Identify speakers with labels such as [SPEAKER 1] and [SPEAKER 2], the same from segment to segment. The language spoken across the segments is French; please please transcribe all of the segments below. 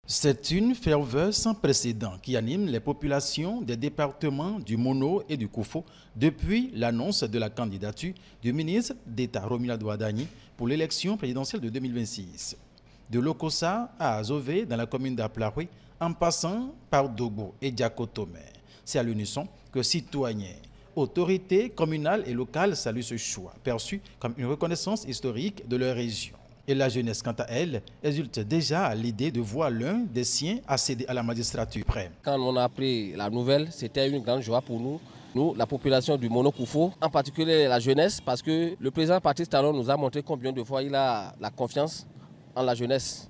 [SPEAKER 1] C'est une ferveur sans précédent qui anime les populations des départements du Mono et du Koufo depuis l'annonce de la candidature du ministre d'État Romuald Wadagni pour l'élection présidentielle de 2026. De Lokossa à Azové dans la commune d'Aplaroui, en passant par Dogo et Diakotome. C'est à l'unisson que citoyens, autorités communales et locales saluent ce choix, perçu comme une reconnaissance historique de leur région. Et la jeunesse, quant à elle, résulte déjà à l'idée de voir l'un des siens accéder à la magistrature près.
[SPEAKER 2] Quand on a appris la nouvelle, c'était une grande joie pour nous. Nous, la population du Mono Koufo, en particulier la jeunesse, parce que le président Patrice Talon nous a montré combien de fois il a la confiance en la jeunesse.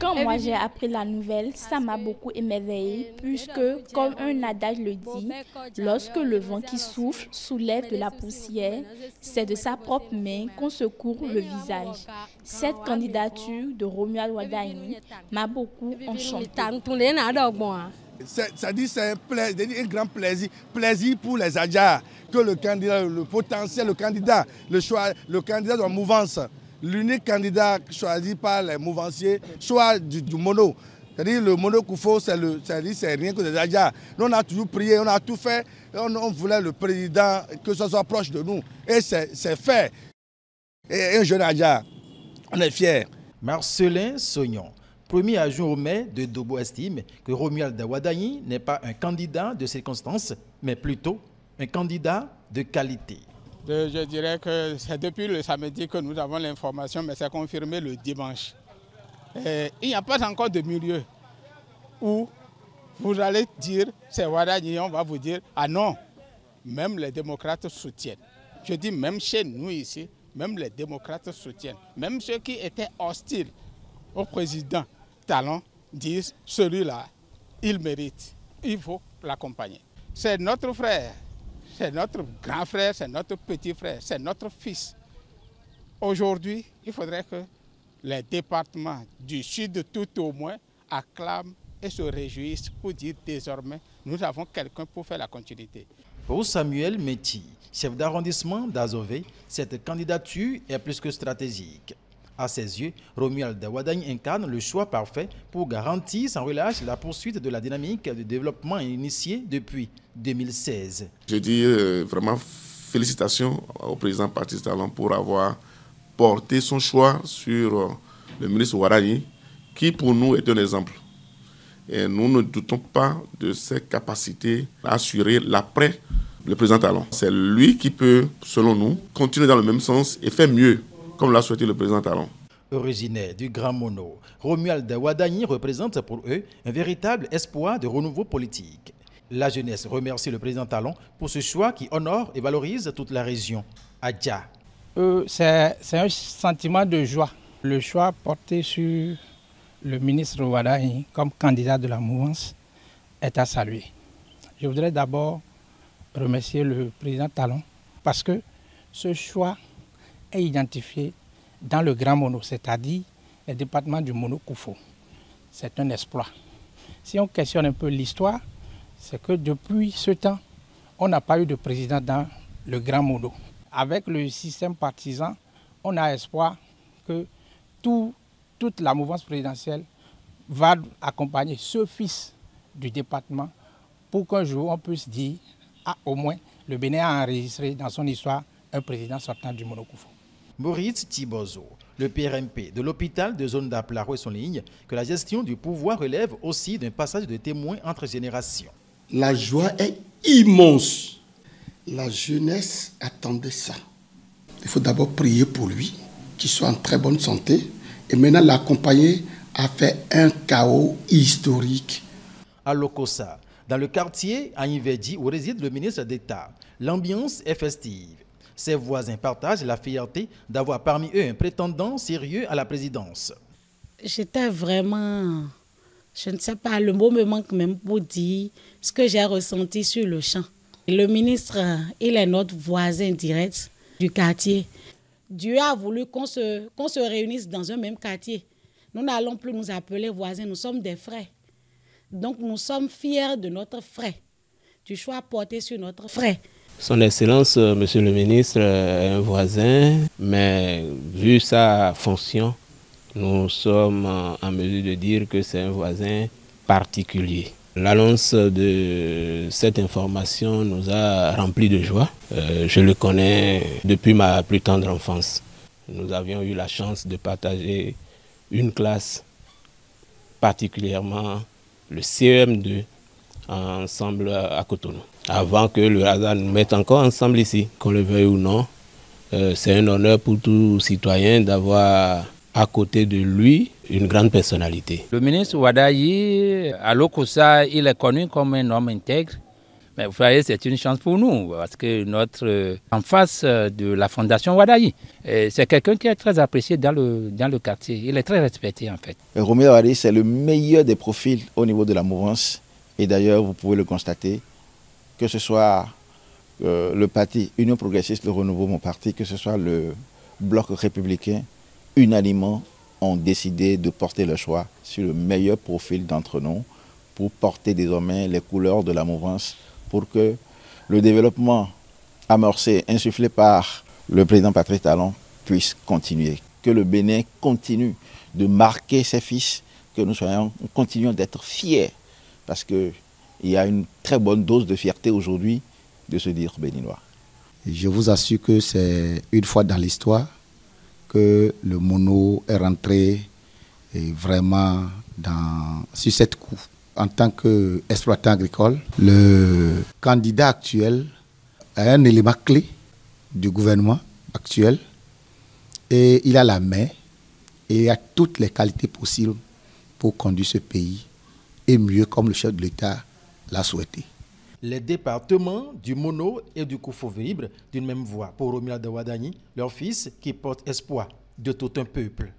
[SPEAKER 3] Quand moi j'ai appris la nouvelle, ça m'a beaucoup émerveillée, puisque, comme un adage le dit, lorsque le vent qui souffle soulève de la poussière, c'est de sa propre main qu'on secourt le visage. Cette candidature de Romuald Wadagni m'a beaucoup enchantée.
[SPEAKER 4] Ça dit c'est un grand plaisir pour les Adjars que le candidat, le potentiel, le candidat de la mouvance, l'unique candidat choisi par les mouvanciers, soit du Mono. C'est-à-dire le Mono Koufo, c'est rien que des Adjars. Nous on a toujours prié, on a tout fait, on voulait le président que ce soit proche de nous. Et c'est fait. Et un jeune Adjar, on est fiers.
[SPEAKER 1] Marcelin Sognon, premier adjoint au maire de Dobo, estime que Romuald Wadagni n'est pas un candidat de circonstance, mais plutôt un candidat de qualité.
[SPEAKER 5] Je dirais que c'est depuis le samedi que nous avons l'information, mais c'est confirmé le dimanche. Et il n'y a pas encore de milieu où vous allez dire c'est Wadagni, on va vous dire ah non, même les démocrates soutiennent. Je dis même chez nous ici, même les démocrates soutiennent. Même ceux qui étaient hostiles au président Talon disent celui-là, il mérite, il faut l'accompagner. C'est notre frère. C'est notre grand frère, c'est notre petit frère, c'est notre fils. Aujourd'hui, il faudrait que les départements du sud, tout au moins, acclament et se réjouissent pour dire désormais, nous avons quelqu'un pour faire la continuité.
[SPEAKER 1] Pour Samuel Méti, chef d'arrondissement d'Azové, cette candidature est plus que stratégique. À ses yeux, Romuald Wadagni incarne le choix parfait pour garantir sans relâche la poursuite de la dynamique de développement initiée depuis 2016.
[SPEAKER 6] Je dis vraiment félicitations au président Patrice Talon pour avoir porté son choix sur le ministre Wadagni, qui pour nous est un exemple. Et nous ne doutons pas de ses capacités à assurer l'après le président Talon. C'est lui qui peut, selon nous, continuer dans le même sens et faire mieux, comme l'a souhaité le président Talon.
[SPEAKER 1] Originaire du Grand Mono, Romuald Wadagni représente pour eux un véritable espoir de renouveau politique. La jeunesse remercie le président Talon pour ce choix qui honore et valorise toute la région. Adja.
[SPEAKER 7] C'est un sentiment de joie. Le choix porté sur le ministre Wadagni comme candidat de la mouvance est à saluer. Je voudrais d'abord remercier le président Talon parce que ce choix est identifié dans le Grand Mono, c'est-à-dire le département du Mono Koufo. C'est un exploit. Si on questionne un peu l'histoire, c'est que depuis ce temps, on n'a pas eu de président dans le Grand Mono. Avec le système partisan, on a espoir que toute la mouvance présidentielle va accompagner ce fils du département pour qu'un jour on puisse dire ah, au moins le Bénin a enregistré dans son histoire un président sortant du Mono Koufo.
[SPEAKER 1] Maurice Thibozo, le PRMP de l'hôpital de zone d'Aplaroui souligne que la gestion du pouvoir relève aussi d'un passage de témoins entre générations.
[SPEAKER 8] La joie est immense. La jeunesse attendait ça. Il faut d'abord prier pour lui, qu'il soit en très bonne santé, et maintenant l'accompagner a fait un chaos historique.
[SPEAKER 1] À Lokossa, dans le quartier Agnivedi où réside le ministre d'État, l'ambiance est festive. Ses voisins partagent la fierté d'avoir parmi eux un prétendant sérieux à la présidence.
[SPEAKER 9] J'étais vraiment, je ne sais pas, le mot me manque même pour dire ce que j'ai ressenti sur le champ. Le ministre, il est notre voisin direct du quartier. Dieu a voulu qu'on se réunisse dans un même quartier. Nous n'allons plus nous appeler voisins, nous sommes des frères. Donc nous sommes fiers de notre frère, du choix porté sur notre frère.
[SPEAKER 10] Son Excellence, Monsieur le ministre, est un voisin, mais vu sa fonction, nous sommes en mesure de dire que c'est un voisin particulier. L'annonce de cette information nous a remplis de joie. Je le connais depuis ma plus tendre enfance. Nous avions eu la chance de partager une classe, particulièrement le CEM2, ensemble à Cotonou. Avant que le hasard nous mette encore ensemble ici, qu'on le veuille ou non, c'est un honneur pour tout citoyen d'avoir à côté de lui une grande personnalité.
[SPEAKER 11] Le ministre Wadayi, à Lokossa, il est connu comme un homme intègre. Mais vous voyez, c'est une chance pour nous, parce que en face de la fondation Wadayi, c'est quelqu'un qui est très apprécié dans le quartier. Il est très respecté en fait.
[SPEAKER 12] Romuald Wadayi, c'est le meilleur des profils au niveau de la mouvance. Et d'ailleurs, vous pouvez le constater, que ce soit le parti Union Progressiste, le Renouveau, mon parti, que ce soit le bloc républicain, unanimement ont décidé de porter le choix sur le meilleur profil d'entre nous pour porter désormais les couleurs de la mouvance pour que le développement amorcé, insufflé par le président Patrice Talon puisse continuer. Que le Bénin continue de marquer ses fils, que nous continuons d'être fiers parce qu'il y a une très bonne dose de fierté aujourd'hui de se dire béninois.
[SPEAKER 8] Je vous assure que c'est une fois dans l'histoire que le mono est rentré vraiment sur cette coupe. En tant qu'exploitant agricole, le candidat actuel est un élément clé du gouvernement actuel et il a la main et il a toutes les qualités possibles pour conduire ce pays et mieux comme le chef de l'État l'a souhaité.
[SPEAKER 1] Les départements du Mono et du Koufo vibrent d'une même voix pour Romuald Wadayi, leur fils qui porte espoir de tout un peuple.